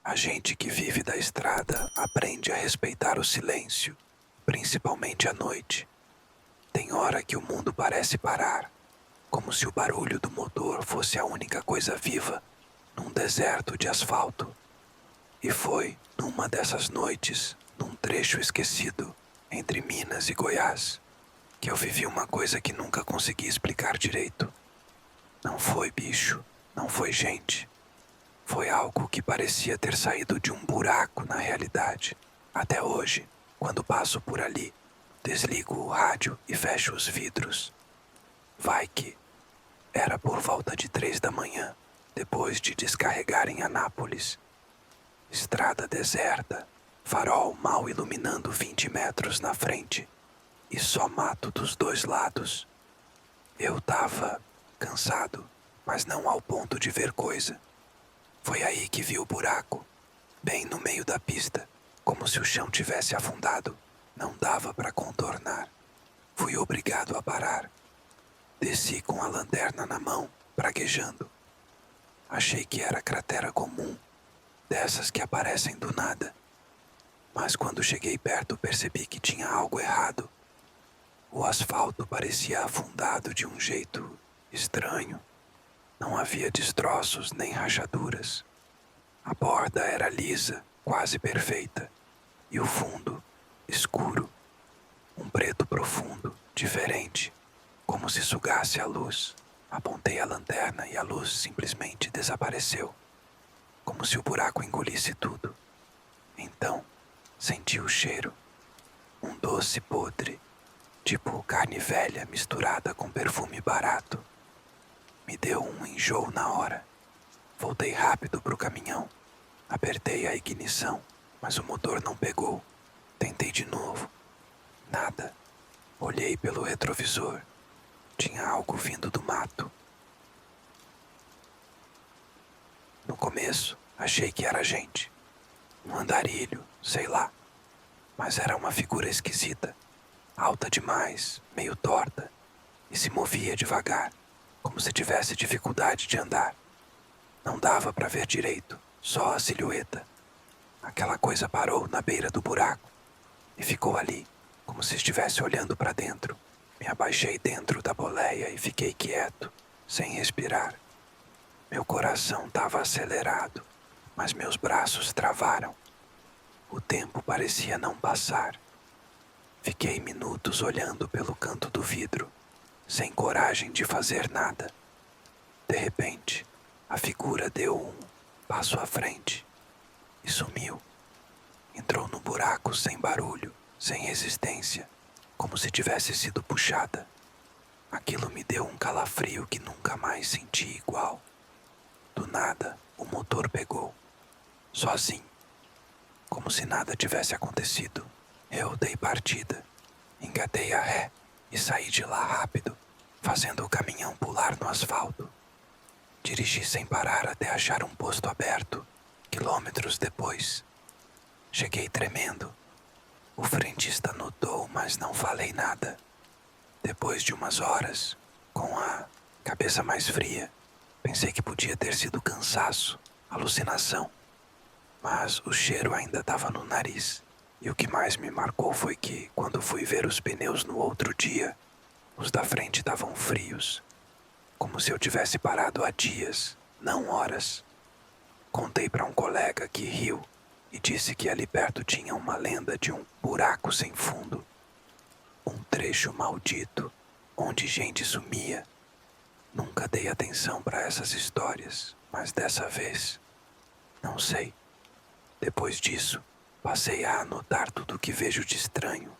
A gente que vive da estrada aprende a respeitar o silêncio, principalmente à noite. Tem hora que o mundo parece parar, como se o barulho do motor fosse a única coisa viva num deserto de asfalto. E foi numa dessas noites, num trecho esquecido, entre Minas e Goiás, que eu vivi uma coisa que nunca consegui explicar direito. Não foi bicho, não foi gente. Foi algo que parecia ter saído de um buraco na realidade. Até hoje, quando passo por ali, desligo o rádio e fecho os vidros. Vai que era por volta de 3 da manhã, depois de descarregar em Anápolis. Estrada deserta, farol mal iluminando 20 metros na frente e só mato dos dois lados. Eu tava cansado, mas não ao ponto de ver coisa. Foi aí que vi o buraco, bem no meio da pista, como se o chão tivesse afundado. Não dava para contornar. Fui obrigado a parar. Desci com a lanterna na mão, praguejando. Achei que era cratera comum, dessas que aparecem do nada. Mas quando cheguei perto percebi que tinha algo errado. O asfalto parecia afundado de um jeito estranho. Não havia destroços nem rachaduras. A borda era lisa, quase perfeita, e o fundo, escuro. Um preto profundo, diferente, como se sugasse a luz. Apontei a lanterna e a luz simplesmente desapareceu, como se o buraco engolisse tudo. Então, senti o cheiro, um doce podre, tipo carne velha misturada com perfume barato. Me deu um enjoo na hora. Voltei rápido pro caminhão. Apertei a ignição, mas o motor não pegou. Tentei de novo. Nada. Olhei pelo retrovisor. Tinha algo vindo do mato. No começo, achei que era gente. Um andarilho, sei lá. Mas era uma figura esquisita. Alta demais, meio torta. E se movia devagar, como se tivesse dificuldade de andar. Não dava para ver direito, só a silhueta. Aquela coisa parou na beira do buraco e ficou ali, como se estivesse olhando para dentro. Me abaixei dentro da boleia e fiquei quieto, sem respirar. Meu coração estava acelerado, mas meus braços travaram. O tempo parecia não passar. Fiquei minutos olhando pelo canto do vidro, sem coragem de fazer nada. De repente, a figura deu um passo à frente e sumiu. Entrou no buraco sem barulho, sem resistência, como se tivesse sido puxada. Aquilo me deu um calafrio que nunca mais senti igual. Do nada, o motor pegou, sozinho, como se nada tivesse acontecido. Eu dei partida, engatei a ré e saí de lá rápido, fazendo o caminhão pular no asfalto. Dirigi sem parar até achar um posto aberto, quilômetros depois. Cheguei tremendo. O frentista notou, mas não falei nada. Depois de umas horas, com a cabeça mais fria, pensei que podia ter sido cansaço, alucinação. Mas o cheiro ainda estava no nariz. E o que mais me marcou foi que, quando fui ver os pneus no outro dia, os da frente estavam frios. Como se eu tivesse parado há dias, não horas. Contei para um colega que riu e disse que ali perto tinha uma lenda de um buraco sem fundo. Um trecho maldito, onde gente sumia. Nunca dei atenção para essas histórias, mas dessa vez, não sei. Depois disso, passei a anotar tudo o que vejo de estranho.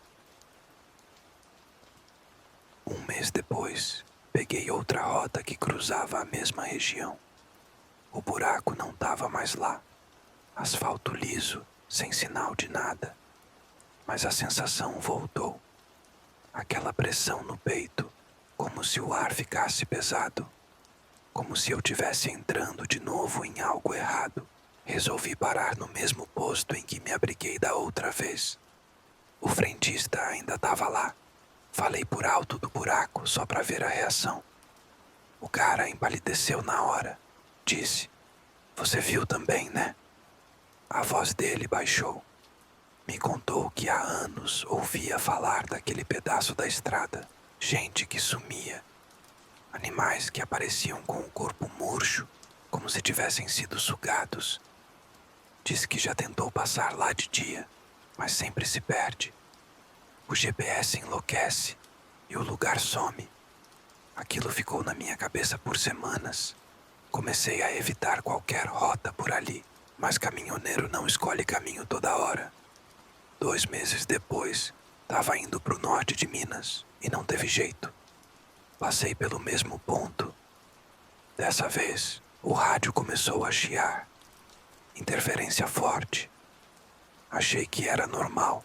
Um mês depois, peguei outra rota que cruzava a mesma região. O buraco não estava mais lá. Asfalto liso, sem sinal de nada. Mas a sensação voltou. Aquela pressão no peito, como se o ar ficasse pesado. Como se eu tivesse entrando de novo em algo errado. Resolvi parar no mesmo posto em que me abriguei da outra vez. O frentista ainda estava lá. Falei por alto do buraco só para ver a reação. O cara empalideceu na hora. Disse: "Você viu também, né?" A voz dele baixou. Me contou que há anos ouvia falar daquele pedaço da estrada. Gente que sumia. Animais que apareciam com o corpo murcho, como se tivessem sido sugados. Diz que já tentou passar lá de dia, mas sempre se perde. O GPS enlouquece e o lugar some. Aquilo ficou na minha cabeça por semanas. Comecei a evitar qualquer rota por ali, mas caminhoneiro não escolhe caminho toda hora. 2 meses depois, estava indo para o norte de Minas e não teve jeito. Passei pelo mesmo ponto. Dessa vez, o rádio começou a chiar. Interferência forte. Achei que era normal.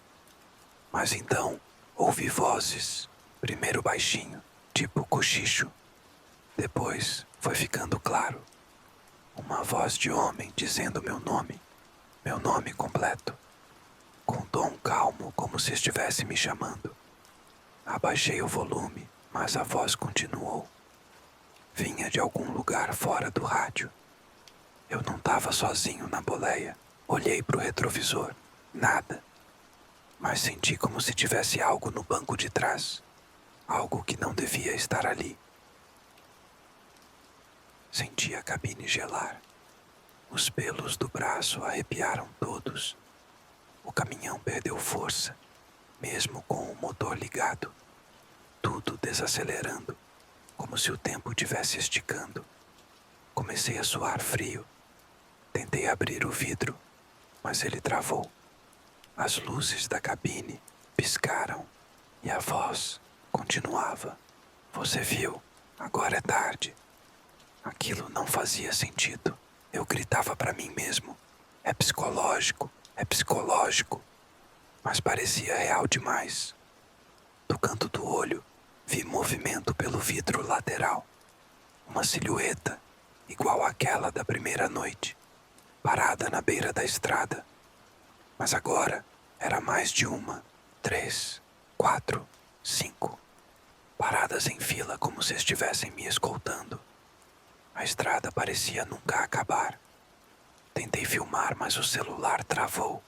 Mas então, ouvi vozes. Primeiro baixinho, tipo cochicho. Depois, foi ficando claro. Uma voz de homem dizendo meu nome completo. Com tom calmo, como se estivesse me chamando. Abaixei o volume, mas a voz continuou. Vinha de algum lugar fora do rádio. Eu não estava sozinho na boleia. Olhei para o retrovisor. Nada. Mas senti como se tivesse algo no banco de trás. Algo que não devia estar ali. Senti a cabine gelar. Os pelos do braço arrepiaram todos. O caminhão perdeu força, mesmo com o motor ligado. Tudo desacelerando, como se o tempo estivesse esticando. Comecei a suar frio. Tentei abrir o vidro, mas ele travou. As luzes da cabine piscaram e a voz continuava. Você viu? Agora é tarde. Aquilo não fazia sentido. Eu gritava para mim mesmo. É psicológico, é psicológico. Mas parecia real demais. Do canto do olho, vi movimento pelo vidro lateral. Uma silhueta, igual àquela da primeira noite, parada na beira da estrada. Mas agora era mais de uma, 3, 4, 5. Paradas em fila como se estivessem me escoltando. A estrada parecia nunca acabar. Tentei filmar, mas o celular travou.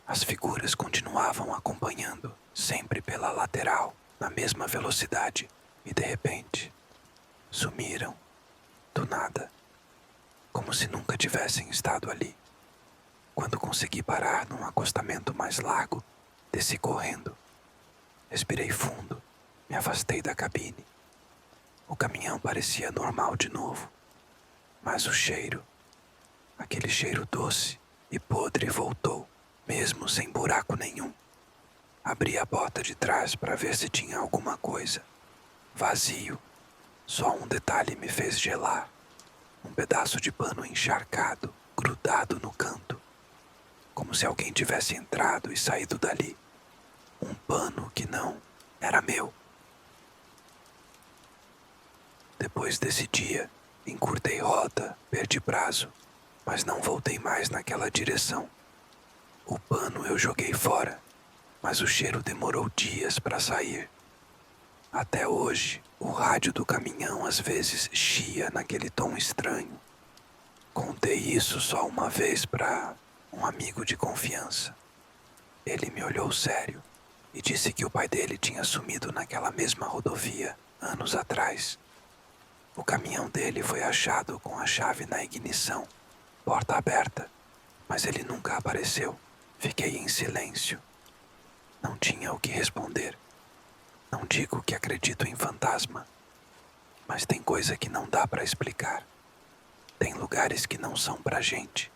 As figuras continuavam acompanhando, sempre pela lateral, na mesma velocidade. E de repente, sumiram, do nada, como se nunca tivessem estado ali. Quando consegui parar num acostamento mais largo, desci correndo. Respirei fundo, me afastei da cabine. O caminhão parecia normal de novo, mas o cheiro, aquele cheiro doce e podre voltou, mesmo sem buraco nenhum. Abri a porta de trás para ver se tinha alguma coisa. Vazio. Só um detalhe me fez gelar. Um pedaço de pano encharcado, grudado no canto. Como se alguém tivesse entrado e saído dali. Um pano que não era meu. Depois desse dia, encurtei rota, perdi prazo, mas não voltei mais naquela direção. O pano eu joguei fora, mas o cheiro demorou dias para sair. Até hoje, o rádio do caminhão às vezes chia naquele tom estranho. Contei isso só uma vez para um amigo de confiança. Ele me olhou sério e disse que o pai dele tinha sumido naquela mesma rodovia anos atrás. O caminhão dele foi achado com a chave na ignição, porta aberta, mas ele nunca apareceu. Fiquei em silêncio. Não tinha o que responder. Não digo que acredito em fantasma, mas tem coisa que não dá para explicar. Tem lugares que não são pra gente.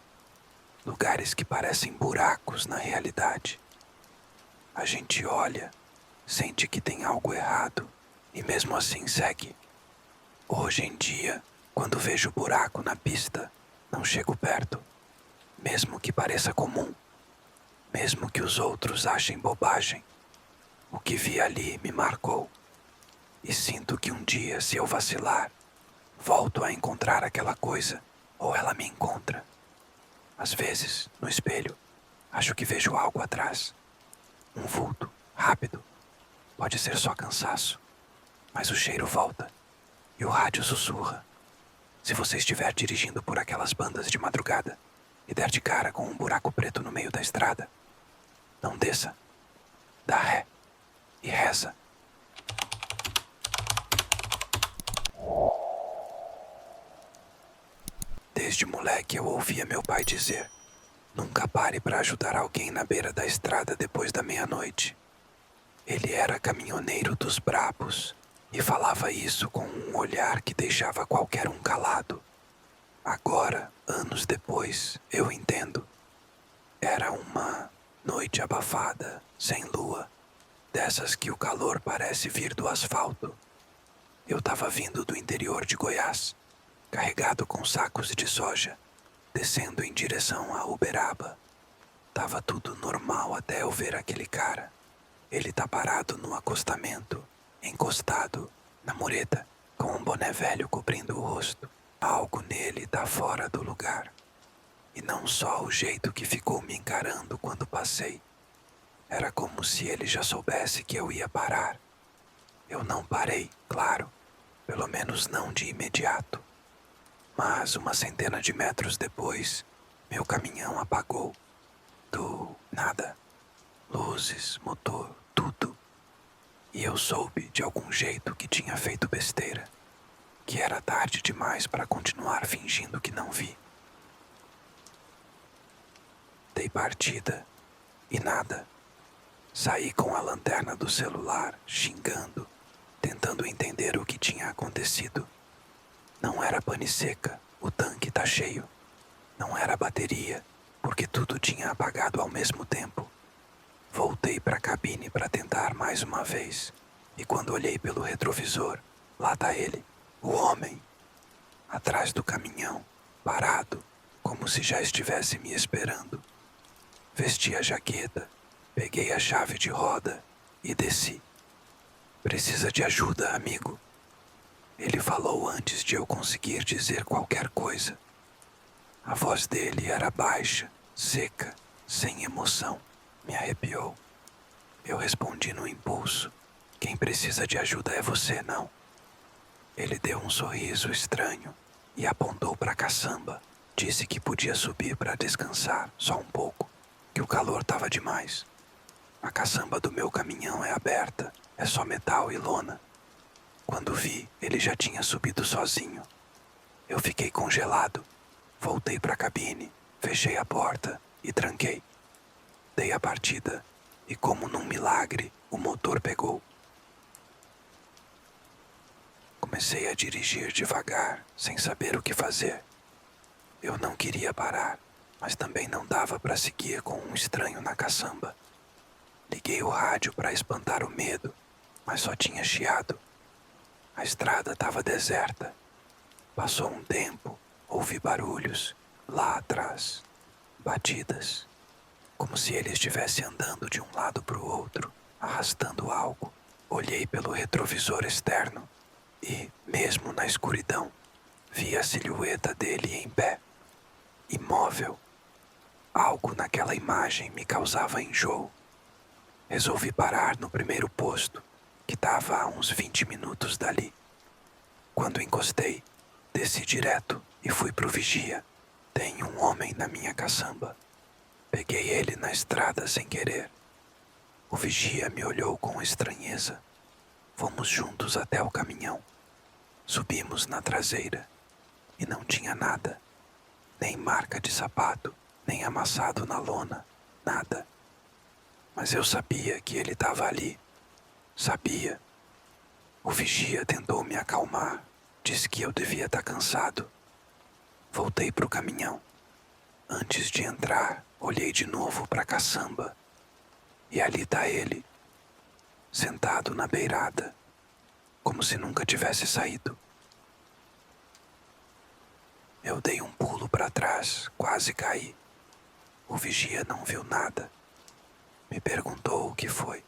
Lugares que parecem buracos na realidade. A gente olha, sente que tem algo errado e mesmo assim segue. Hoje em dia, quando vejo buraco na pista, não chego perto, mesmo que pareça comum, mesmo que os outros achem bobagem. O que vi ali me marcou, e sinto que um dia, se eu vacilar, volto a encontrar aquela coisa, ou ela me encontra. Às vezes, no espelho, acho que vejo algo atrás. Um vulto, rápido. Pode ser só cansaço, mas o cheiro volta. E o rádio sussurra. Se você estiver dirigindo por aquelas bandas de madrugada, e der de cara com um buraco preto no meio da estrada. Não desça. Dá ré e reza. Desde moleque eu ouvia meu pai dizer: nunca pare para ajudar alguém na beira da estrada depois da meia-noite. Ele era caminhoneiro dos brabos e falava isso com um olhar que deixava qualquer um calado. Agora, anos depois, eu entendo. Era uma noite abafada, sem lua, dessas que o calor parece vir do asfalto. Eu estava vindo do interior de Goiás, carregado com sacos de soja, descendo em direção a Uberaba. Tava tudo normal até eu ver aquele cara. Ele tá parado no acostamento, encostado na mureta, com um boné velho cobrindo o rosto. Algo nele tá fora do lugar. E não só o jeito que ficou me encarando quando passei. Era como se ele já soubesse que eu ia parar. Eu não parei, claro, pelo menos não de imediato. Mas uma centena de metros depois, meu caminhão apagou. Do nada. Luzes, motor, tudo. E eu soube de algum jeito que tinha feito besteira. Que era tarde demais para continuar fingindo que não vi. Dei partida e nada. Saí com a lanterna do celular, xingando, tentando entender o que tinha acontecido. Não era pane seca, o tanque tá cheio. Não era bateria, porque tudo tinha apagado ao mesmo tempo. Voltei para a cabine para tentar mais uma vez. E quando olhei pelo retrovisor, lá tá ele, o homem, atrás do caminhão, parado, como se já estivesse me esperando. Vesti a jaqueta, peguei a chave de roda e desci. Precisa de ajuda, amigo? Ele falou antes de eu conseguir dizer qualquer coisa. A voz dele era baixa, seca, sem emoção. Me arrepiou. Eu respondi no impulso. Quem precisa de ajuda é você, não? Ele deu um sorriso estranho e apontou para a caçamba. Disse que podia subir para descansar só um pouco, que o calor estava demais. A caçamba do meu caminhão é aberta, é só metal e lona. Quando vi, ele já tinha subido sozinho. Eu fiquei congelado. Voltei para a cabine, fechei a porta e tranquei. Dei a partida e, como num milagre, o motor pegou. Comecei a dirigir devagar, sem saber o que fazer. Eu não queria parar, mas também não dava para seguir com um estranho na caçamba. Liguei o rádio para espantar o medo, mas só tinha chiado. A estrada estava deserta. Passou um tempo, ouvi barulhos lá atrás, batidas. Como se ele estivesse andando de um lado para o outro, arrastando algo. Olhei pelo retrovisor externo e, mesmo na escuridão, vi a silhueta dele em pé, imóvel. Algo naquela imagem me causava enjoo. Resolvi parar no primeiro posto, que estava a uns 20 minutos dali. Quando encostei, desci direto e fui pro vigia. Tem um homem na minha caçamba. Peguei ele na estrada sem querer. O vigia me olhou com estranheza. Fomos juntos até o caminhão. Subimos na traseira e não tinha nada. Nem marca de sapato, nem amassado na lona, nada. Mas eu sabia que ele estava ali. Sabia. O vigia tentou me acalmar. Disse que eu devia estar cansado. Voltei pro caminhão. Antes de entrar, olhei de novo para a caçamba. E ali tá ele, sentado na beirada, como se nunca tivesse saído. Eu dei um pulo para trás, quase caí. O vigia não viu nada. Me perguntou o que foi,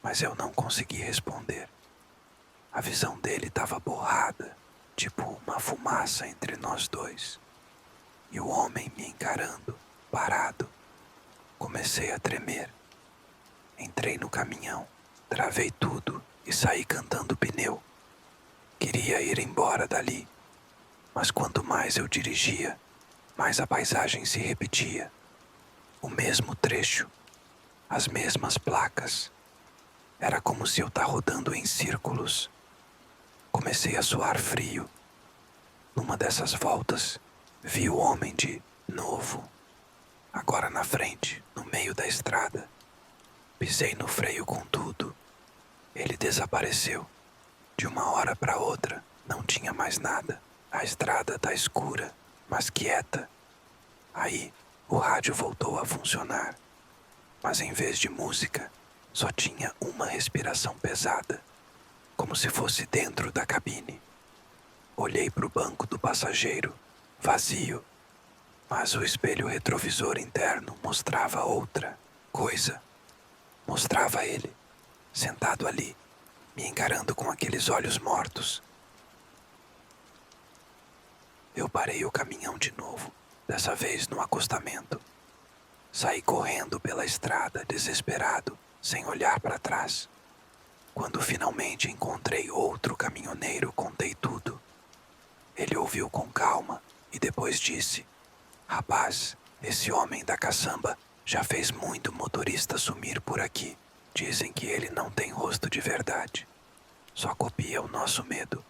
mas eu não consegui responder. A visão dele estava borrada, tipo uma fumaça entre nós dois. E o homem me encarando, parado. Comecei a tremer. Entrei no caminhão, travei tudo e saí cantando pneu. Queria ir embora dali, mas quanto mais eu dirigia, mas a paisagem se repetia. O mesmo trecho, as mesmas placas. Era como se eu tá rodando em círculos. Comecei a suar frio. Numa dessas voltas, vi o homem de novo. Agora na frente, no meio da estrada. Pisei no freio com tudo. Ele desapareceu. De uma hora para outra, não tinha mais nada. A estrada tá escura, mas quieta. Aí, o rádio voltou a funcionar. Mas em vez de música, só tinha uma respiração pesada, como se fosse dentro da cabine. Olhei para o banco do passageiro, vazio, mas o espelho retrovisor interno mostrava outra coisa. Mostrava ele, sentado ali, me encarando com aqueles olhos mortos. Eu parei o caminhão de novo, dessa vez no acostamento. Saí correndo pela estrada, desesperado, sem olhar para trás. Quando finalmente encontrei outro caminhoneiro, contei tudo. Ele ouviu com calma e depois disse: "Rapaz, esse homem da caçamba já fez muito motorista sumir por aqui. Dizem que ele não tem rosto de verdade. Só copia o nosso medo."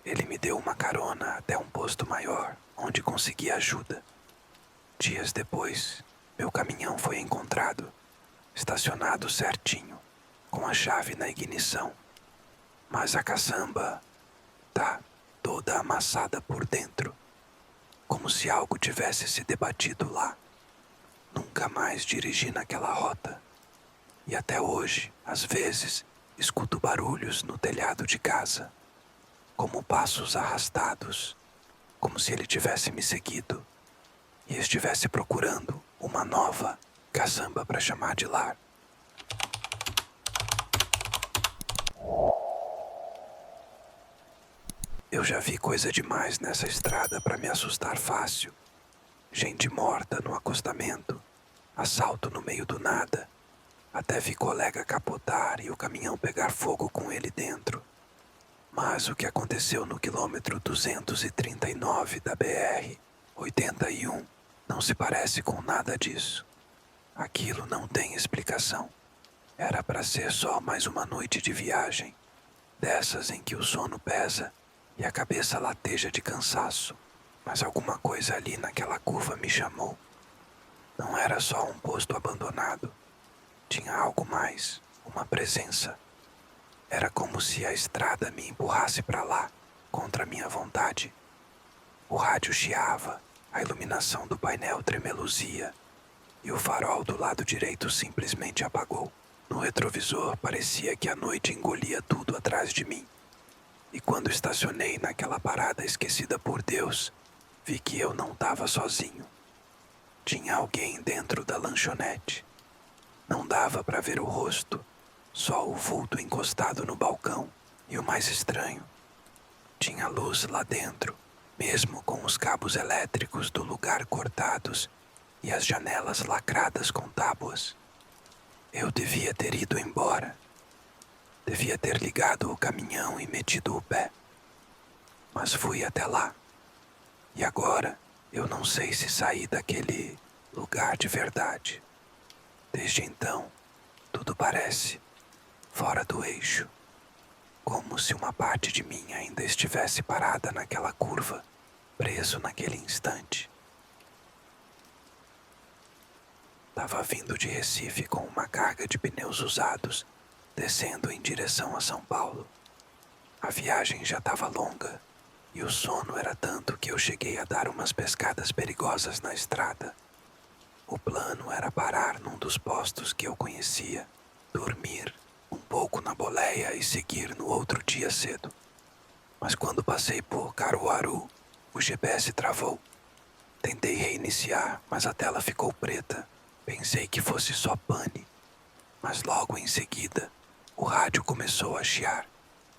Ele me deu uma carona até um posto maior, onde consegui ajuda. Dias depois, meu caminhão foi encontrado, estacionado certinho, com a chave na ignição. Mas a caçamba tá toda amassada por dentro, como se algo tivesse se debatido lá. Nunca mais dirigi naquela rota. E até hoje, às vezes, escuto barulhos no telhado de casa, como passos arrastados, como se ele tivesse me seguido e estivesse procurando uma nova caçamba para chamar de lar. Eu já vi coisa demais nessa estrada para me assustar fácil. Gente morta no acostamento, assalto no meio do nada. Até vi colega capotar e o caminhão pegar fogo com ele dentro. Mas o que aconteceu no quilômetro 239 da BR-81 não se parece com nada disso. Aquilo não tem explicação. Era para ser só mais uma noite de viagem, dessas em que o sono pesa e a cabeça lateja de cansaço. Mas alguma coisa ali naquela curva me chamou. Não era só um posto abandonado. Tinha algo mais, uma presença. Era como se a estrada me empurrasse para lá, contra minha vontade. O rádio chiava, a iluminação do painel tremeluzia, e o farol do lado direito simplesmente apagou. No retrovisor parecia que a noite engolia tudo atrás de mim. E quando estacionei naquela parada esquecida por Deus, vi que eu não estava sozinho. Tinha alguém dentro da lanchonete. Não dava para ver o rosto, só o vulto encostado no balcão. E o mais estranho, tinha luz lá dentro, mesmo com os cabos elétricos do lugar cortados e as janelas lacradas com tábuas. Eu devia ter ido embora. Devia ter ligado o caminhão e metido o pé. Mas fui até lá. E agora eu não sei se saí daquele lugar de verdade. Desde então, tudo parece fora do eixo. Como se uma parte de mim ainda estivesse parada naquela curva, preso naquele instante. Tava vindo de Recife com uma carga de pneus usados, descendo em direção a São Paulo. A viagem já estava longa, e o sono era tanto que eu cheguei a dar umas pescadas perigosas na estrada. O plano era parar num dos postos que eu conhecia, dormir um pouco na boleia e seguir no outro dia cedo. Mas quando passei por Caruaru, o GPS travou. Tentei reiniciar, mas a tela ficou preta. Pensei que fosse só pane. Mas logo em seguida, o rádio começou a chiar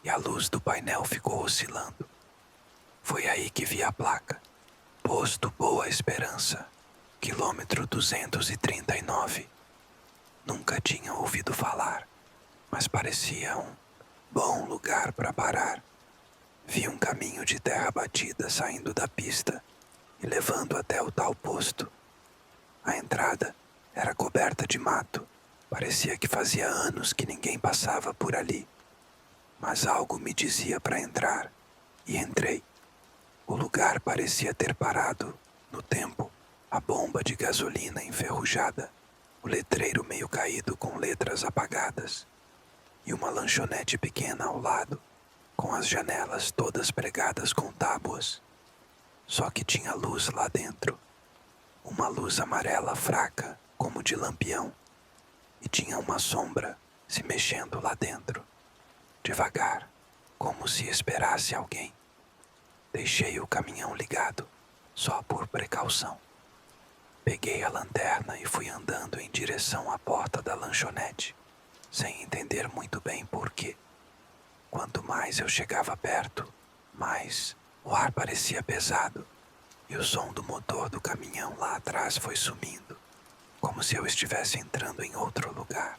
e a luz do painel ficou oscilando. Foi aí que vi a placa. Posto Boa Esperança, quilômetro 239. Nunca tinha ouvido falar, mas parecia um bom lugar para parar. Vi um caminho de terra batida saindo da pista me levando até o tal posto. A entrada era coberta de mato. Parecia que fazia anos que ninguém passava por ali. Mas algo me dizia para entrar, e entrei. O lugar parecia ter parado no tempo. A bomba de gasolina enferrujada, o letreiro meio caído com letras apagadas, e uma lanchonete pequena ao lado, com as janelas todas pregadas com tábuas. Só que tinha luz lá dentro. Uma luz amarela fraca, como de lampião. E tinha uma sombra se mexendo lá dentro, devagar, como se esperasse alguém. Deixei o caminhão ligado, só por precaução. Peguei a lanterna e fui andando em direção à porta da lanchonete, sem entender muito bem por quê. Quanto mais eu chegava perto, mais o ar parecia pesado, e o som do motor do caminhão lá atrás foi sumindo, como se eu estivesse entrando em outro lugar.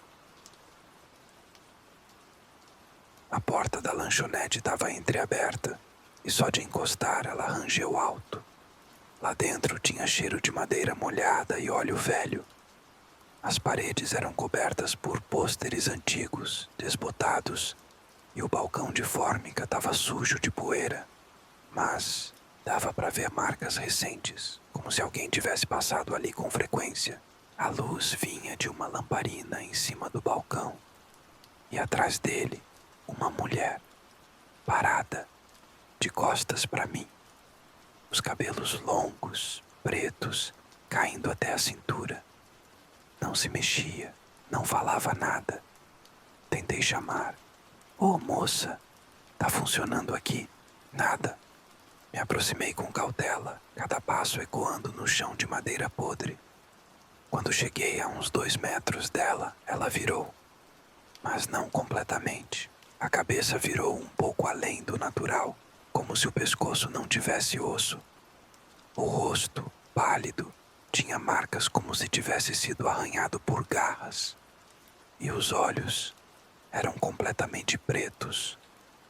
A porta da lanchonete estava entreaberta, e só de encostar ela rangeu alto. Lá dentro tinha cheiro de madeira molhada e óleo velho. As paredes eram cobertas por pôsteres antigos, desbotados, e o balcão de fórmica estava sujo de poeira. Mas dava para ver marcas recentes, como se alguém tivesse passado ali com frequência. A luz vinha de uma lamparina em cima do balcão, e atrás dele, uma mulher, parada, de costas para mim. Os cabelos longos, pretos, caindo até a cintura. Não se mexia, não falava nada. Tentei chamar. "Ô, moça, tá funcionando aqui?" Nada. Me aproximei com cautela, cada passo ecoando no chão de madeira podre. Quando cheguei a uns 2 metros dela, ela virou. Mas não completamente. A cabeça virou um pouco além do natural, como se o pescoço não tivesse osso. O rosto, pálido, tinha marcas como se tivesse sido arranhado por garras. E os olhos eram completamente pretos,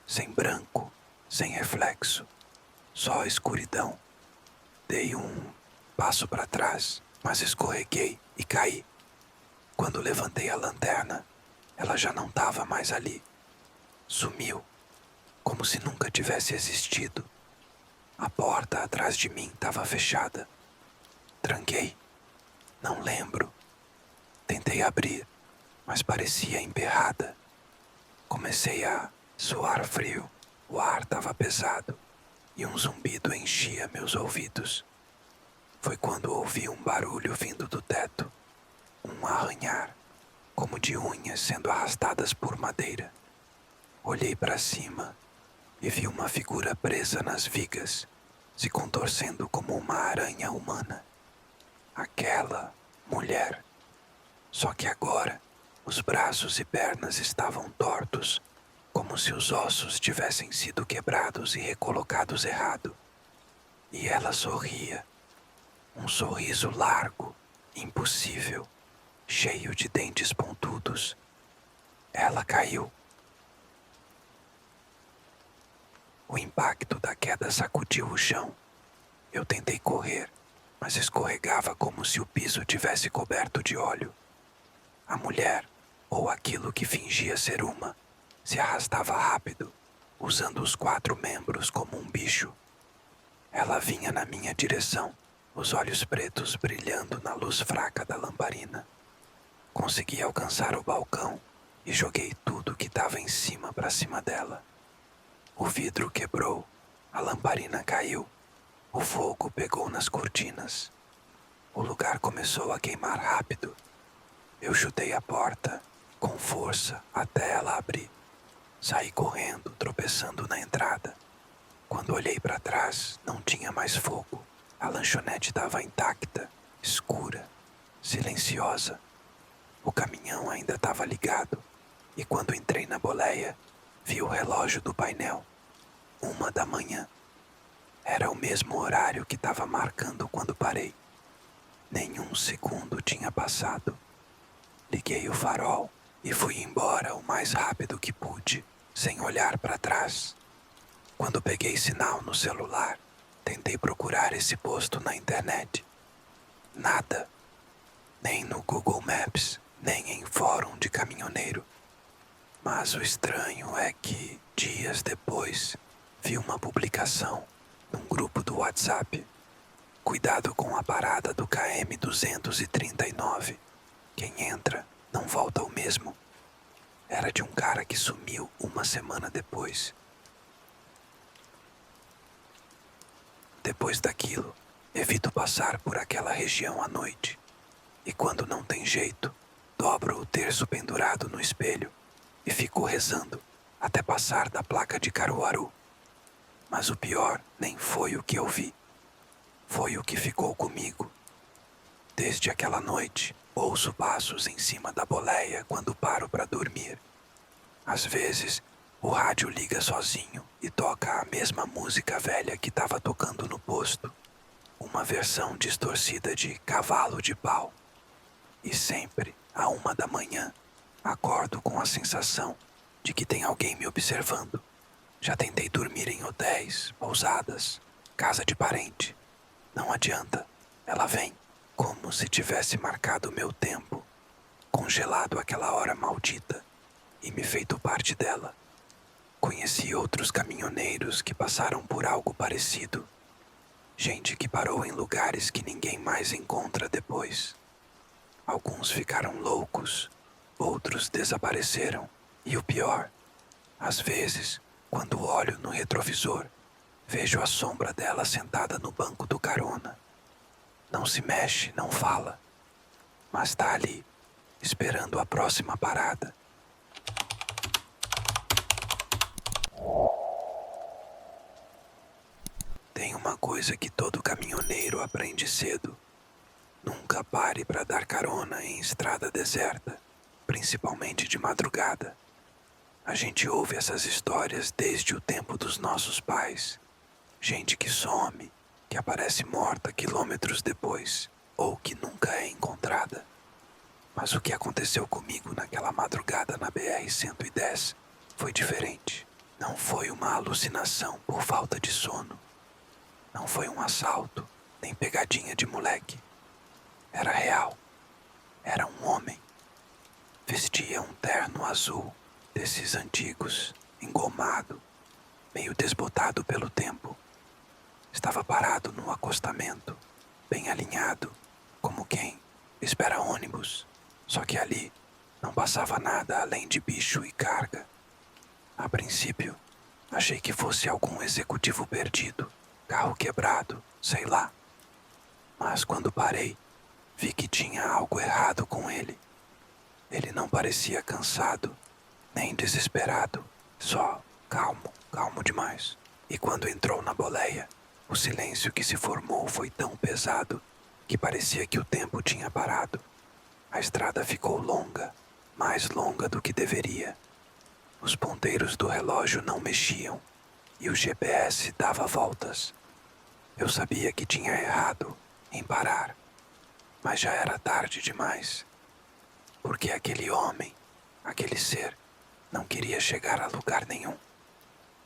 sem branco, sem reflexo, só escuridão. Dei um passo para trás, mas escorreguei e caí. Quando levantei a lanterna, ela já não estava mais ali. Sumiu, como se nunca tivesse existido. A porta atrás de mim estava fechada. Tranquei. Não lembro. Tentei abrir, mas parecia emperrada. Comecei a suar frio. O ar estava pesado e um zumbido enchia meus ouvidos. Foi quando ouvi um barulho vindo do teto. Um arranhar, como de unhas sendo arrastadas por madeira. Olhei para cima e vi uma figura presa nas vigas, se contorcendo como uma aranha humana. Aquela mulher. Só que agora, os braços e pernas estavam tortos, como se os ossos tivessem sido quebrados e recolocados errado. E ela sorria. Um sorriso largo, impossível, cheio de dentes pontudos. Ela caiu. O impacto da queda sacudiu o chão. Eu tentei correr, mas escorregava como se o piso tivesse coberto de óleo. A mulher, ou aquilo que fingia ser uma, se arrastava rápido, usando os 4 membros como um bicho. Ela vinha na minha direção, os olhos pretos brilhando na luz fraca da lamparina. Consegui alcançar o balcão e joguei tudo que estava em cima para cima dela. O vidro quebrou, a lamparina caiu, o fogo pegou nas cortinas. O lugar começou a queimar rápido. Eu chutei a porta, com força, até ela abrir. Saí correndo, tropeçando na entrada. Quando olhei para trás, não tinha mais fogo. A lanchonete estava intacta, escura, silenciosa. O caminhão ainda estava ligado, e quando entrei na boleia, vi o relógio do painel. 1 da manhã. Era o mesmo horário que estava marcando quando parei. Nenhum segundo tinha passado. Liguei o farol e fui embora o mais rápido que pude, sem olhar para trás. Quando peguei sinal no celular, Tentei procurar esse posto na internet. Nada. Nem no Google Maps, nem em fórum de caminhoneiro. Mas o estranho é que, dias depois, vi uma publicação num grupo do WhatsApp. Cuidado com a parada do KM 239. Quem entra não volta ao mesmo. Era de um cara que sumiu uma semana depois. Depois daquilo, evito passar por aquela região à noite. E quando não tem jeito, dobro o terço pendurado no espelho e fico rezando até passar da placa de Caruaru. Mas o pior nem foi o que eu vi. Foi o que ficou comigo. Desde aquela noite, ouço passos em cima da boleia quando paro para dormir. Às vezes, o rádio liga sozinho e toca a mesma música velha que estava tocando no posto. Uma versão distorcida de Cavalo de Pau. E sempre, à 1 da manhã, acordo com a sensação de que tem alguém me observando. Já tentei dormir em hotéis, pousadas, casa de parente. Não adianta, ela vem, como se tivesse marcado o meu tempo, congelado aquela hora maldita e me feito parte dela. Conheci outros caminhoneiros que passaram por algo parecido. Gente que parou em lugares que ninguém mais encontra depois. Alguns ficaram loucos, outros desapareceram. E o pior, às vezes, quando olho no retrovisor, vejo a sombra dela sentada no banco do carona. Não se mexe, não fala, mas está ali, esperando a próxima parada. Tem uma coisa que todo caminhoneiro aprende cedo. Nunca pare para dar carona em estrada deserta, principalmente de madrugada. A gente ouve essas histórias desde o tempo dos nossos pais. Gente que some, que aparece morta quilômetros depois, ou que nunca é encontrada. Mas o que aconteceu comigo naquela madrugada na BR-110 foi diferente. Não foi uma alucinação por falta de sono. Não foi um assalto, nem pegadinha de moleque. Era real. Era um homem. Vestia um terno azul, desses antigos, engomado, meio desbotado pelo tempo. Estava parado no acostamento, bem alinhado, como quem espera ônibus. Só que ali não passava nada além de bicho e carga. A princípio, achei que fosse algum executivo perdido, carro quebrado, sei lá. Mas quando parei, vi que tinha algo errado com ele. Ele não parecia cansado, nem desesperado, só calmo demais. E quando entrou na boleia, o silêncio que se formou foi tão pesado que parecia que o tempo tinha parado. A estrada ficou longa, mais longa do que deveria. Os ponteiros do relógio não mexiam e o GPS dava voltas. Eu sabia que tinha errado em parar, mas já era tarde demais. Porque aquele homem, aquele ser, não queria chegar a lugar nenhum.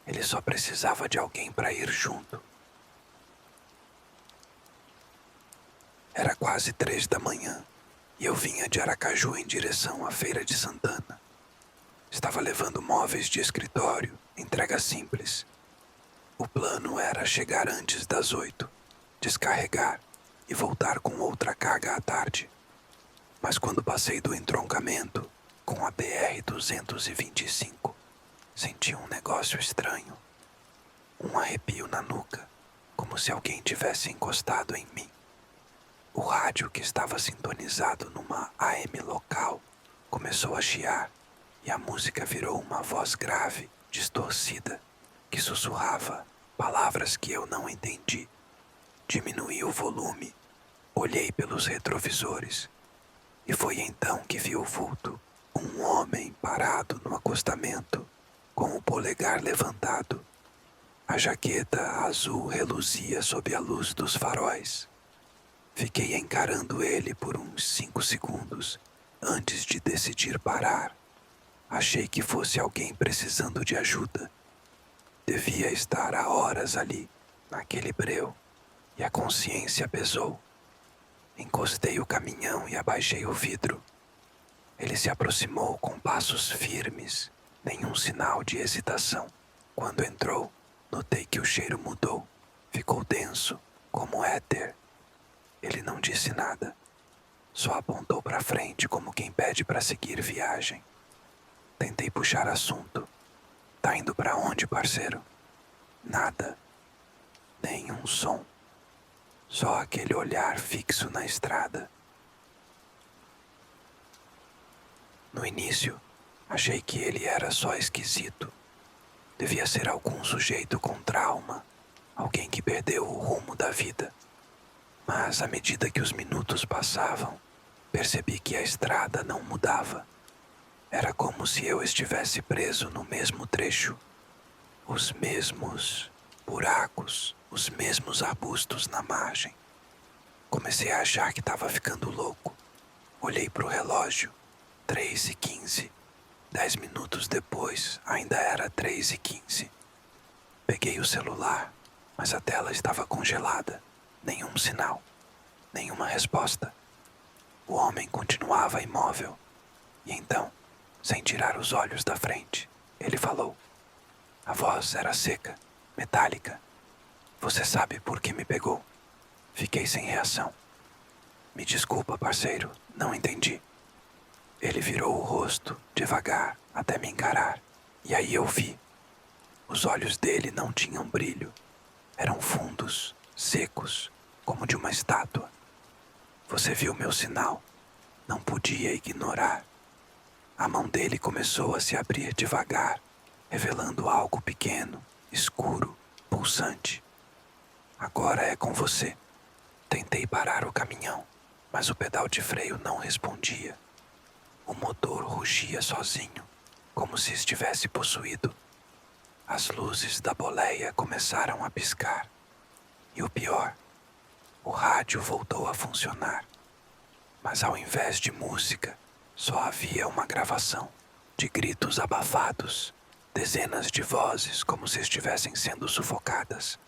Ele só precisava de alguém para ir junto. Era quase 3 da manhã e eu vinha de Aracaju em direção à Feira de Santana. Estava levando móveis de escritório, entrega simples. O plano era chegar antes das 8, descarregar e voltar com outra carga à tarde. Mas quando passei do entroncamento, com a BR-225, senti um negócio estranho. Um arrepio na nuca, como se alguém tivesse encostado em mim. O rádio que estava sintonizado numa AM local começou a chiar e a música virou uma voz grave, distorcida, que sussurrava palavras que eu não entendi. Diminuí o volume, olhei pelos retrovisores e foi então que vi o vulto. Um homem parado no acostamento, com o polegar levantado. A jaqueta azul reluzia sob a luz dos faróis. Fiquei encarando ele por uns 5 segundos antes de decidir parar. Achei que fosse alguém precisando de ajuda. Devia estar há horas ali, naquele breu, e a consciência pesou. Encostei o caminhão e abaixei o vidro. Ele se aproximou com passos firmes, nenhum sinal de hesitação. Quando entrou, notei que o cheiro mudou. Ficou denso, como éter. Ele não disse nada. Só apontou para frente como quem pede para seguir viagem. Tentei puxar assunto. Tá indo para onde, parceiro? Nada. Nenhum som. Só aquele olhar fixo na estrada. No início, achei que ele era só esquisito. Devia ser algum sujeito com trauma, alguém que perdeu o rumo da vida. Mas à medida que os minutos passavam, percebi que a estrada não mudava. Era como se eu estivesse preso no mesmo trecho. Os mesmos buracos, os mesmos arbustos na margem. Comecei a achar que estava ficando louco. Olhei para o relógio, 3h15. 10 minutos depois, ainda era 3h15. Peguei o celular, mas a tela estava congelada. Nenhum sinal, nenhuma resposta. O homem continuava imóvel. E então, sem tirar os olhos da frente, ele falou. A voz era seca, metálica. Você sabe por que me pegou? Fiquei sem reação. Me desculpa, parceiro, não entendi. Ele virou o rosto, devagar, até me encarar. E aí eu vi. Os olhos dele não tinham brilho. Eram fundos, secos, como de uma estátua. Você viu meu sinal. Não podia ignorar. A mão dele começou a se abrir devagar, revelando algo pequeno, escuro, pulsante. Agora é com você. Tentei parar o caminhão, mas o pedal de freio não respondia. O motor rugia sozinho, como se estivesse possuído. As luzes da boleia começaram a piscar. E o pior, o rádio voltou a funcionar. Mas ao invés de música, só havia uma gravação de gritos abafados, dezenas de vozes como se estivessem sendo sufocadas.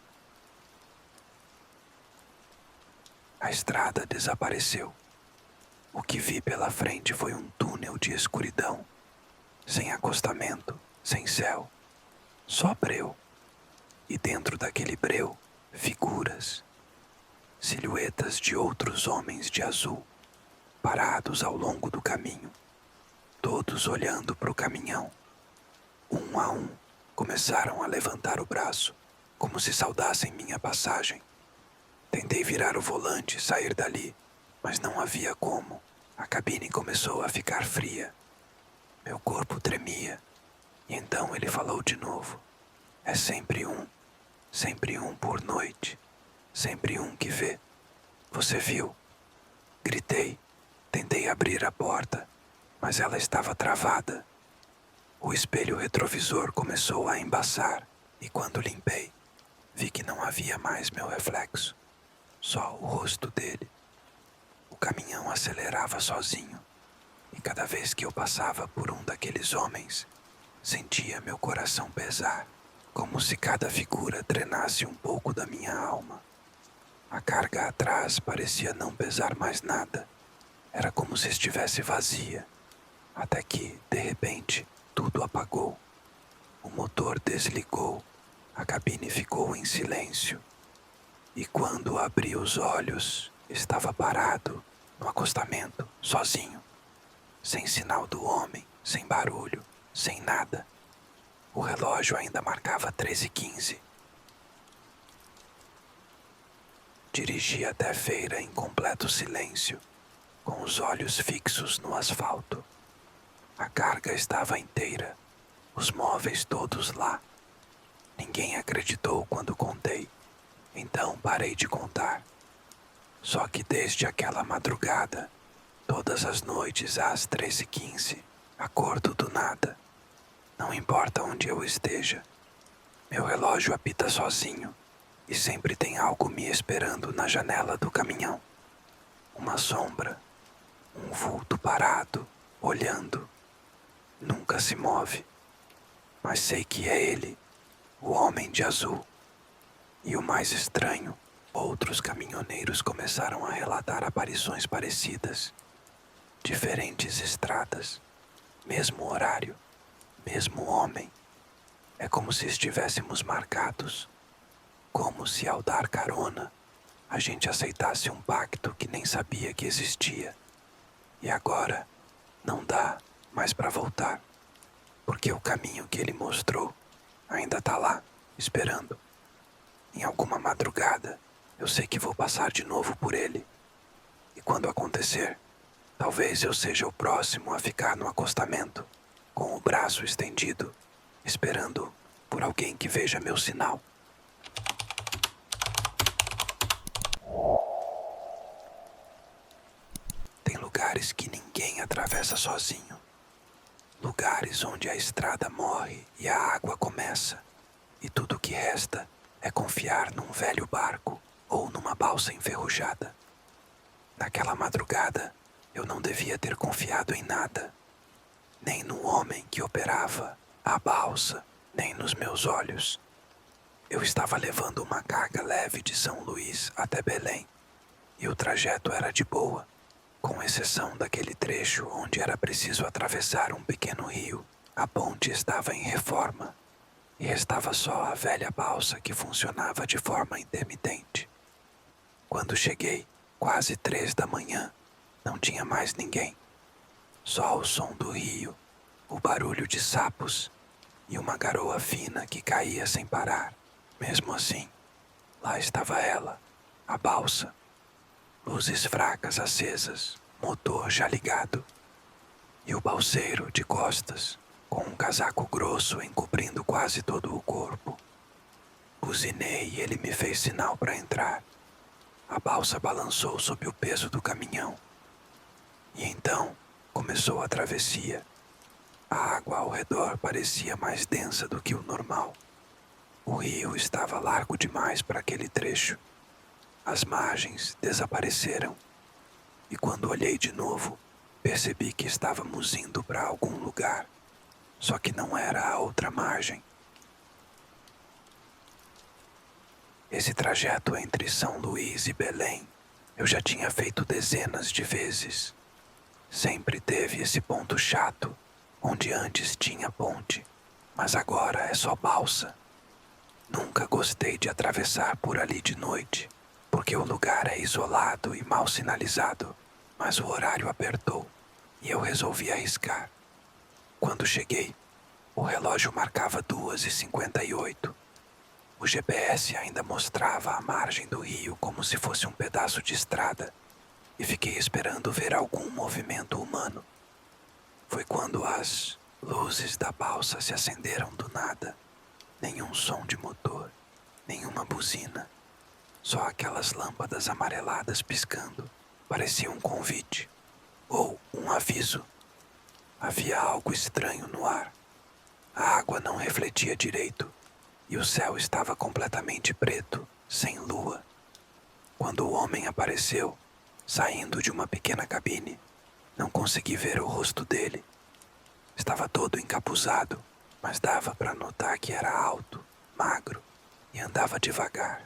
A estrada desapareceu. O que vi pela frente foi um túnel de escuridão, sem acostamento, sem céu, só breu. E dentro daquele breu, figuras, silhuetas de outros homens de azul, parados ao longo do caminho, todos olhando para o caminhão. Um a um, começaram a levantar o braço, como se saudassem minha passagem. Tentei virar o volante e sair dali, mas não havia como. A cabine começou a ficar fria. Meu corpo tremia. E então ele falou de novo. É sempre um por noite. Sempre um que vê. Você viu? Gritei. Tentei abrir a porta, mas ela estava travada. O espelho retrovisor começou a embaçar, e quando limpei, vi que não havia mais meu reflexo. Só o rosto dele. O caminhão acelerava sozinho, e cada vez que eu passava por um daqueles homens, sentia meu coração pesar, como se cada figura drenasse um pouco da minha alma. A carga atrás parecia não pesar mais nada. Era como se estivesse vazia, até que, de repente, tudo apagou. O motor desligou, a cabine ficou em silêncio. E quando abri os olhos, estava parado, no acostamento, sozinho. Sem sinal do homem, sem barulho, sem nada. O relógio ainda marcava 13h15. Dirigi até a feira em completo silêncio, com os olhos fixos no asfalto. A carga estava inteira, os móveis todos lá. Ninguém acreditou quando contei. Então parei de contar. Só que desde aquela madrugada, todas as noites às 13h15, acordo do nada. Não importa onde eu esteja, meu relógio apita sozinho e sempre tem algo me esperando na janela do caminhão. Uma sombra, um vulto parado, olhando. Nunca se move, mas sei que é ele, o homem de azul. E o mais estranho, outros caminhoneiros começaram a relatar aparições parecidas. Diferentes estradas, mesmo horário, mesmo homem. É como se estivéssemos marcados. Como se ao dar carona, a gente aceitasse um pacto que nem sabia que existia. E agora, não dá mais para voltar. Porque o caminho que ele mostrou ainda tá lá, esperando. Em alguma madrugada, eu sei que vou passar de novo por ele. E quando acontecer, talvez eu seja o próximo a ficar no acostamento, com o braço estendido, esperando por alguém que veja meu sinal. Tem lugares que ninguém atravessa sozinho. Lugares onde a estrada morre e a água começa. E tudo o que resta é confiar num velho barco ou numa balsa enferrujada. Naquela madrugada, eu não devia ter confiado em nada. Nem no homem que operava a balsa, nem nos meus olhos. Eu estava levando uma carga leve de São Luís até Belém. E o trajeto era de boa, com exceção daquele trecho onde era preciso atravessar um pequeno rio. A ponte estava em reforma e restava só a velha balsa que funcionava de forma intermitente. Quando cheguei, quase 3 da manhã, não tinha mais ninguém. Só o som do rio, o barulho de sapos e uma garoa fina que caía sem parar. Mesmo assim, lá estava ela, a balsa. Luzes fracas acesas, motor já ligado. E o balseiro de costas, com um casaco grosso encobrindo quase todo o corpo. Buzinei e ele me fez sinal para entrar. A balsa balançou sob o peso do caminhão. E então começou a travessia. A água ao redor parecia mais densa do que o normal. O rio estava largo demais para aquele trecho. As margens desapareceram. E quando olhei de novo, percebi que estávamos indo para algum lugar. Só que não era a outra margem. Esse trajeto entre São Luís e Belém, eu já tinha feito dezenas de vezes. Sempre teve esse ponto chato, onde antes tinha ponte, mas agora é só balsa. Nunca gostei de atravessar por ali de noite, porque o lugar é isolado e mal sinalizado, mas o horário apertou e eu resolvi arriscar. Quando cheguei, o relógio marcava 2h58. O GPS ainda mostrava a margem do rio como se fosse um pedaço de estrada, e fiquei esperando ver algum movimento humano. Foi quando as luzes da balsa se acenderam do nada. Nenhum som de motor, nenhuma buzina. Só aquelas lâmpadas amareladas piscando. Parecia um convite, ou um aviso. Havia algo estranho no ar. A água não refletia direito, e o céu estava completamente preto, sem lua. Quando o homem apareceu, saindo de uma pequena cabine, não consegui ver o rosto dele. Estava todo encapuzado, mas dava para notar que era alto, magro e andava devagar.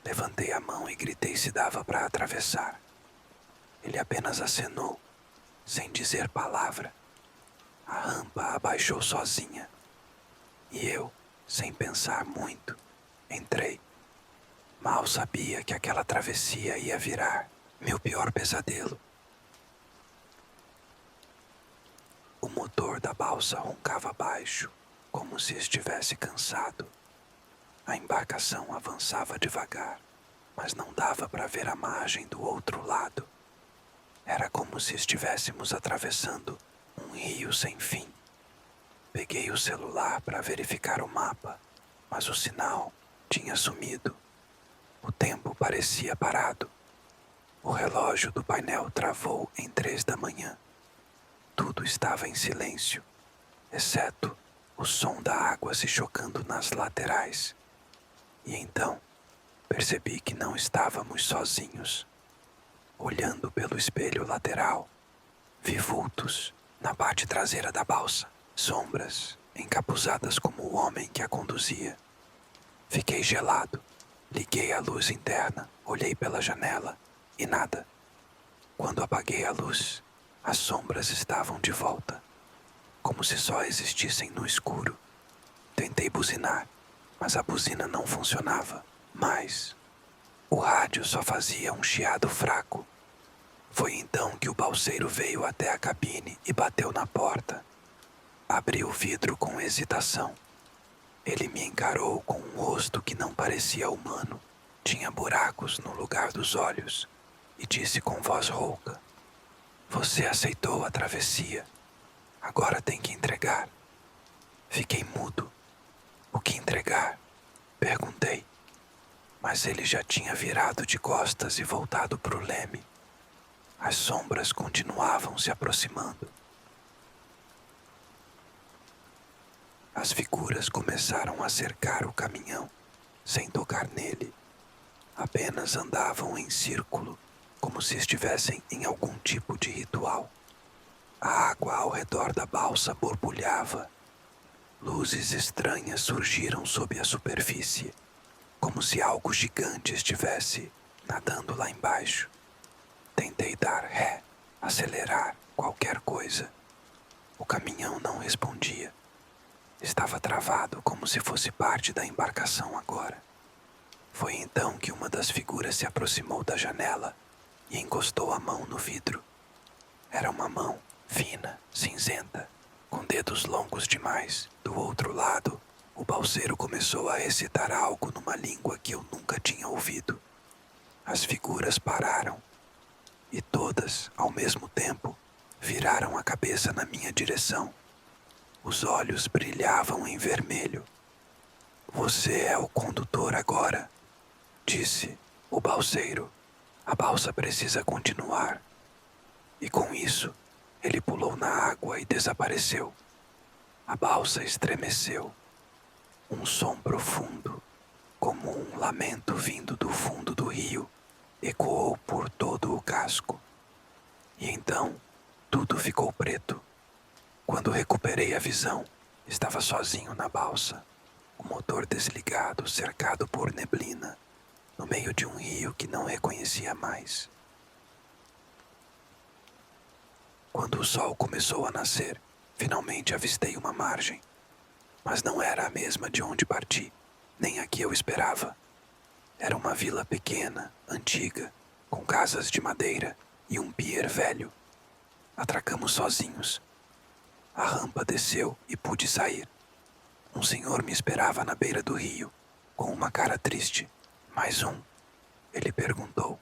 Levantei a mão e gritei se dava para atravessar. Ele apenas acenou, sem dizer palavra. A rampa abaixou sozinha. E eu, sem pensar muito, entrei. Mal sabia que aquela travessia ia virar meu pior pesadelo. O motor da balsa roncava baixo, como se estivesse cansado. A embarcação avançava devagar, mas não dava para ver a margem do outro lado. Era como se estivéssemos atravessando um rio sem fim. Peguei o celular para verificar o mapa, mas o sinal tinha sumido. O tempo parecia parado. O relógio do painel travou em 3 da manhã. Tudo estava em silêncio, exceto o som da água se chocando nas laterais. E então, percebi que não estávamos sozinhos. Olhando pelo espelho lateral, vi vultos na parte traseira da balsa, sombras encapuzadas como o homem que a conduzia. Fiquei gelado Liguei a luz interna, olhei pela janela e nada. Quando apaguei a luz, as sombras estavam de volta, como se só existissem no escuro. Tentei buzinar, mas a buzina não funcionava mais. O rádio só fazia um chiado fraco. Foi então que o balseiro veio até a cabine e bateu na porta. Abri o vidro com hesitação. Ele me encarou com um rosto que não parecia humano. Tinha buracos no lugar dos olhos e disse com voz rouca: "Você aceitou a travessia. Agora tem que entregar." Fiquei mudo. "O que entregar?" perguntei. Mas ele já tinha virado de costas e voltado para o leme. As sombras continuavam se aproximando. As figuras começaram a cercar o caminhão, sem tocar nele. Apenas andavam em círculo, como se estivessem em algum tipo de ritual. A água ao redor da balsa borbulhava. Luzes estranhas surgiram sob a superfície, como se algo gigante estivesse nadando lá embaixo. Tentei dar ré, acelerar, qualquer coisa. O caminhão não respondia. Estava travado como se fosse parte da embarcação agora. Foi então que uma das figuras se aproximou da janela e encostou a mão no vidro. Era uma mão fina, cinzenta, com dedos longos demais. Do outro lado, o balseiro começou a recitar algo numa língua que eu nunca tinha ouvido. As figuras pararam e todas, ao mesmo tempo, viraram a cabeça na minha direção. Os olhos brilhavam em vermelho. "Você é o condutor agora", disse o balseiro. "A balsa precisa continuar." E com isso, ele pulou na água e desapareceu. A balsa estremeceu. Um som profundo, como um lamento vindo do fundo do rio, ecoou por todo o casco. E então, tudo ficou preto. Quando recuperei a visão, estava sozinho na balsa, o motor desligado, cercado por neblina, no meio de um rio que não reconhecia mais. Quando o sol começou a nascer, finalmente avistei uma margem. Mas não era a mesma de onde parti, nem a que eu esperava. Era uma vila pequena, antiga, com casas de madeira e um pier velho. Atracamos sozinhos. A rampa desceu e pude sair. Um senhor me esperava na beira do rio, com uma cara triste. "Mais um?" ele perguntou.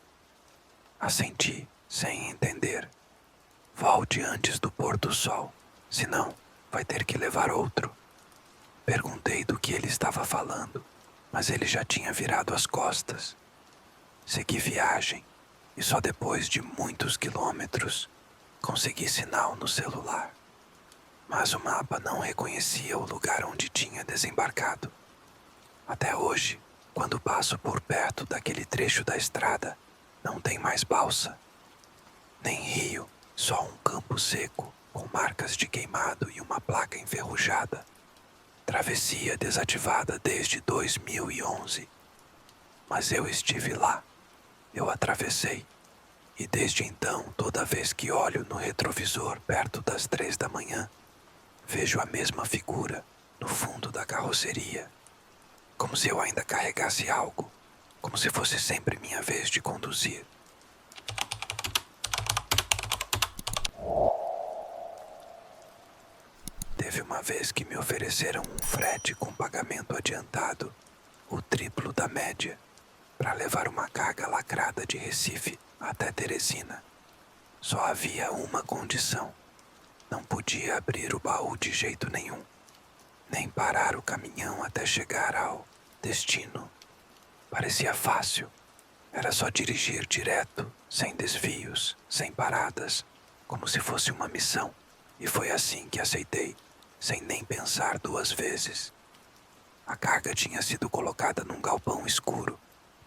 Assenti, sem entender. "Volte antes do pôr do sol, senão vai ter que levar outro." Perguntei do que ele estava falando, mas ele já tinha virado as costas. Segui viagem e só depois de muitos quilômetros consegui sinal no celular. Mas o mapa não reconhecia o lugar onde tinha desembarcado. Até hoje, quando passo por perto daquele trecho da estrada, não tem mais balsa, nem rio, só um campo seco com marcas de queimado e uma placa enferrujada. Travessia desativada desde 2011. Mas eu estive lá, eu atravessei, e desde então, toda vez que olho no retrovisor perto das 3 da manhã, vejo a mesma figura no fundo da carroceria, como se eu ainda carregasse algo, como se fosse sempre minha vez de conduzir. Teve uma vez que me ofereceram um frete com pagamento adiantado, o triplo da média, para levar uma carga lacrada de Recife até Teresina. Só havia uma condição: não podia abrir o baú de jeito nenhum, nem parar o caminhão até chegar ao destino. Parecia fácil. Era só dirigir direto, sem desvios, sem paradas, como se fosse uma missão. E foi assim que aceitei, sem nem pensar duas vezes. A carga tinha sido colocada num galpão escuro,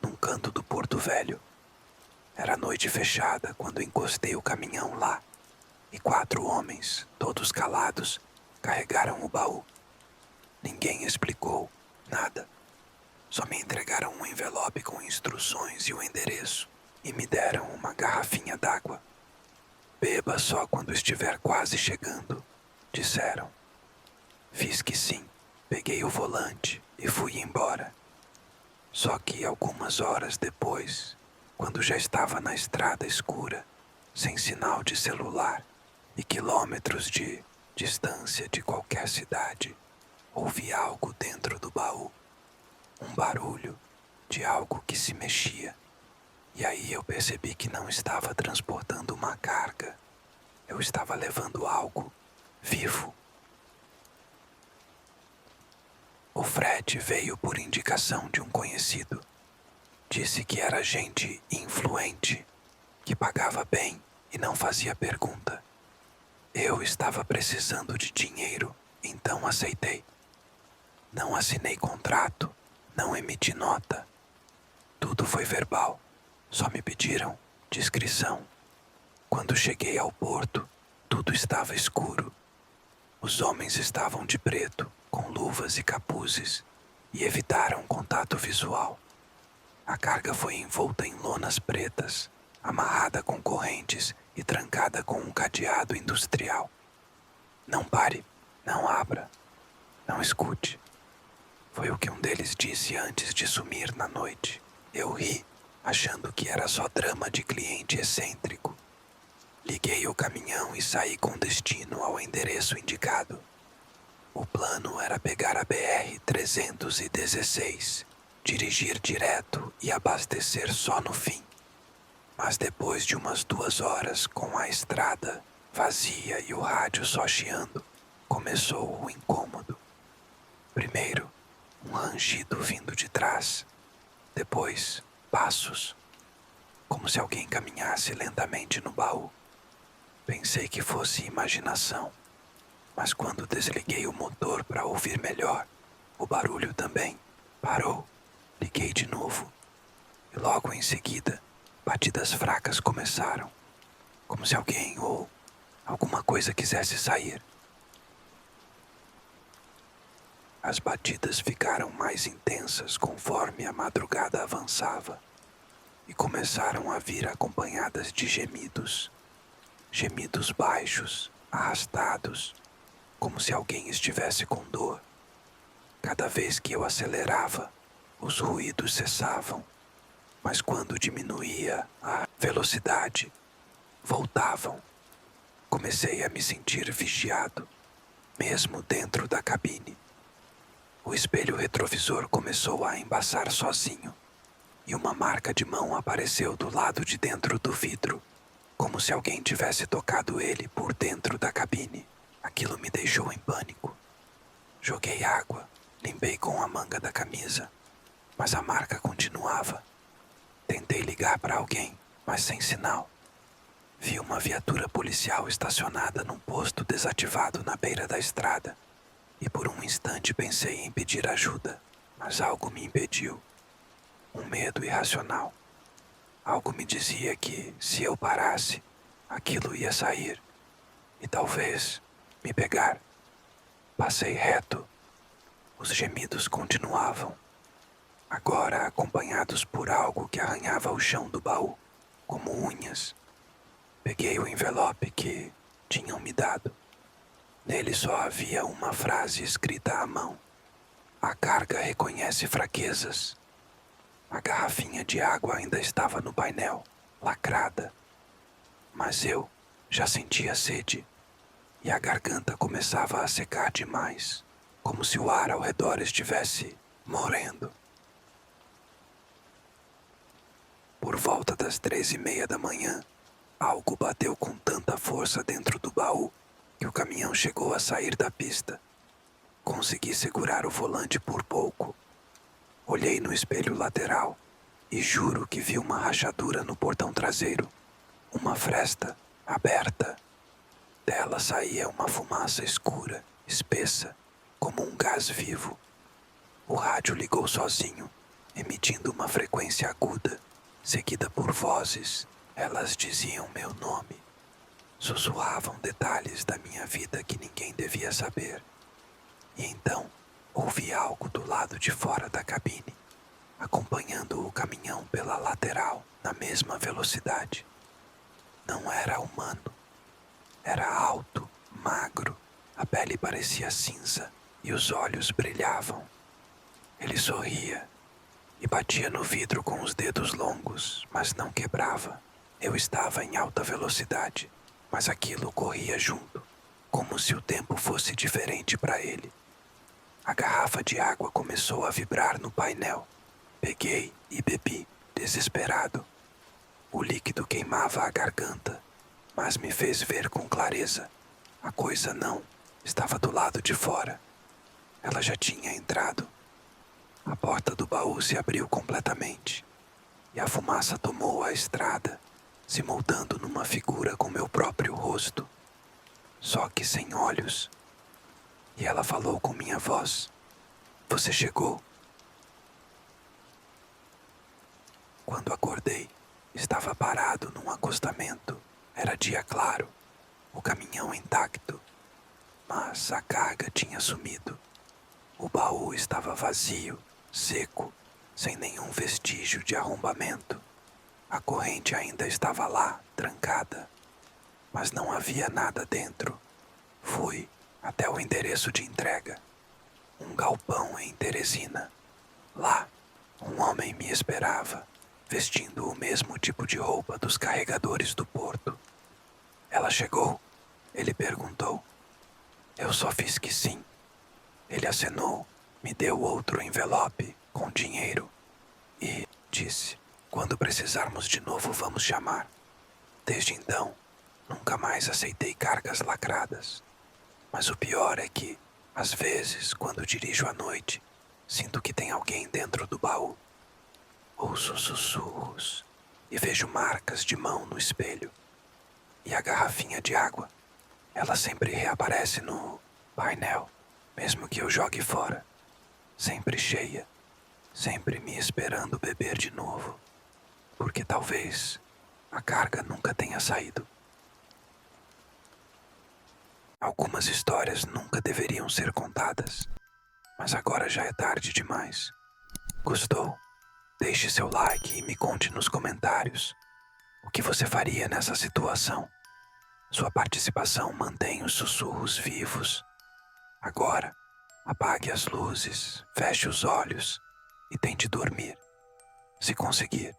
num canto do Porto Velho. Era noite fechada quando encostei o caminhão lá, e 4 homens, todos calados, carregaram o baú. Ninguém explicou nada. Só me entregaram um envelope com instruções e o endereço e me deram uma garrafinha d'água. Beba só quando estiver quase chegando, disseram. Fiz que sim, peguei o volante e fui embora. Só que algumas horas depois, quando já estava na estrada escura, sem sinal de celular e quilômetros de distância de qualquer cidade, ouvi algo dentro do baú. Um barulho de algo que se mexia. E aí eu percebi que não estava transportando uma carga. Eu estava levando algo vivo. O frete veio por indicação de um conhecido. Disse que era gente influente, que pagava bem e não fazia pergunta. Eu estava precisando de dinheiro, então aceitei. Não assinei contrato, não emiti nota. Tudo foi verbal, só me pediram discrição. Quando cheguei ao porto, tudo estava escuro. Os homens estavam de preto, com luvas e capuzes, e evitaram contato visual. A carga foi envolta em lonas pretas, amarrada com correntes e trancada com um cadeado industrial. Não pare, não abra, não escute. Foi o que um deles disse antes de sumir na noite. Eu ri, achando que era só drama de cliente excêntrico. Liguei o caminhão e saí com destino ao endereço indicado. O plano era pegar a BR-316, dirigir direto e abastecer só no fim. Mas depois de umas 2 horas com a estrada vazia e o rádio só chiando, começou o incômodo. Primeiro, um rangido vindo de trás. Depois, passos, como se alguém caminhasse lentamente no baú. Pensei que fosse imaginação, mas quando desliguei o motor para ouvir melhor, o barulho também parou. Liguei de novo e logo em seguida, batidas fracas começaram, como se alguém ou alguma coisa quisesse sair. As batidas ficaram mais intensas conforme a madrugada avançava e começaram a vir acompanhadas de gemidos. Gemidos baixos, arrastados, como se alguém estivesse com dor. Cada vez que eu acelerava, os ruídos cessavam, mas quando diminuía a velocidade, voltavam. Comecei a me sentir vigiado, mesmo dentro da cabine. O espelho retrovisor começou a embaçar sozinho, e uma marca de mão apareceu do lado de dentro do vidro, como se alguém tivesse tocado ele por dentro da cabine. Aquilo me deixou em pânico. Joguei água, limpei com a manga da camisa, mas a marca continuava. Tentei ligar para alguém, mas sem sinal. Vi uma viatura policial estacionada num posto desativado na beira da estrada, e por um instante pensei em pedir ajuda, mas algo me impediu. Um medo irracional. Algo me dizia que, se eu parasse, aquilo ia sair e talvez me pegar. Passei reto. Os gemidos continuavam, agora acompanhados por algo que arranhava o chão do baú, como unhas. Peguei o envelope que tinham me dado. Nele só havia uma frase escrita à mão. A carga reconhece fraquezas. A garrafinha de água ainda estava no painel, lacrada. Mas eu já sentia sede, e a garganta começava a secar demais, como se o ar ao redor estivesse morrendo. Por volta das 3:30 da manhã, algo bateu com tanta força dentro do baú que o caminhão chegou a sair da pista. Consegui segurar o volante por pouco. Olhei no espelho lateral e juro que vi uma rachadura no portão traseiro, uma fresta aberta. Dela saía uma fumaça escura, espessa, como um gás vivo. O rádio ligou sozinho, emitindo uma frequência aguda, seguida por vozes. Elas diziam meu nome. Sussurravam detalhes da minha vida que ninguém devia saber. E então, ouvi algo do lado de fora da cabine. acompanhando o caminhão pela lateral na mesma velocidade. Não era humano. Era alto, magro, a pele parecia cinza e os olhos brilhavam. Ele sorria e batia no vidro com os dedos longos, mas não quebrava. Eu estava em alta velocidade, mas aquilo corria junto, como se o tempo fosse diferente para ele. A garrafa de água começou a vibrar no painel. Peguei e bebi, desesperado. O líquido queimava a garganta, mas me fez ver com clareza. A coisa não estava do lado de fora. Ela já tinha entrado. A porta do baú se abriu completamente e a fumaça tomou a estrada, se moldando numa figura com meu próprio rosto, só que sem olhos. E ela falou com minha voz: "Você chegou." Quando acordei, estava parado num acostamento. Era dia claro, o caminhão intacto, mas a carga tinha sumido. O baú estava vazio, seco, sem nenhum vestígio de arrombamento. A corrente ainda estava lá, trancada, mas não havia nada dentro. Fui até o endereço de entrega, um galpão em Teresina. Lá, um homem me esperava, vestindo o mesmo tipo de roupa dos carregadores do porto. "Ela chegou?" ele perguntou. Eu só fiz que sim. Ele acenou, me deu outro envelope com dinheiro e disse: "Quando precisarmos de novo, vamos chamar." Desde então, nunca mais aceitei cargas lacradas. Mas o pior é que, às vezes, quando dirijo à noite, sinto que tem alguém dentro do baú. Ouço sussurros e vejo marcas de mão no espelho. E a garrafinha de água, ela sempre reaparece no painel, mesmo que eu jogue fora. Sempre cheia, sempre me esperando beber de novo, porque talvez a carga nunca tenha saído. Algumas histórias nunca deveriam ser contadas, mas agora já é tarde demais. Gostou? Deixe seu like e me conte nos comentários o que você faria nessa situação. Sua participação mantém os sussurros vivos. Agora, apague as luzes, feche os olhos e tente dormir. Se conseguir,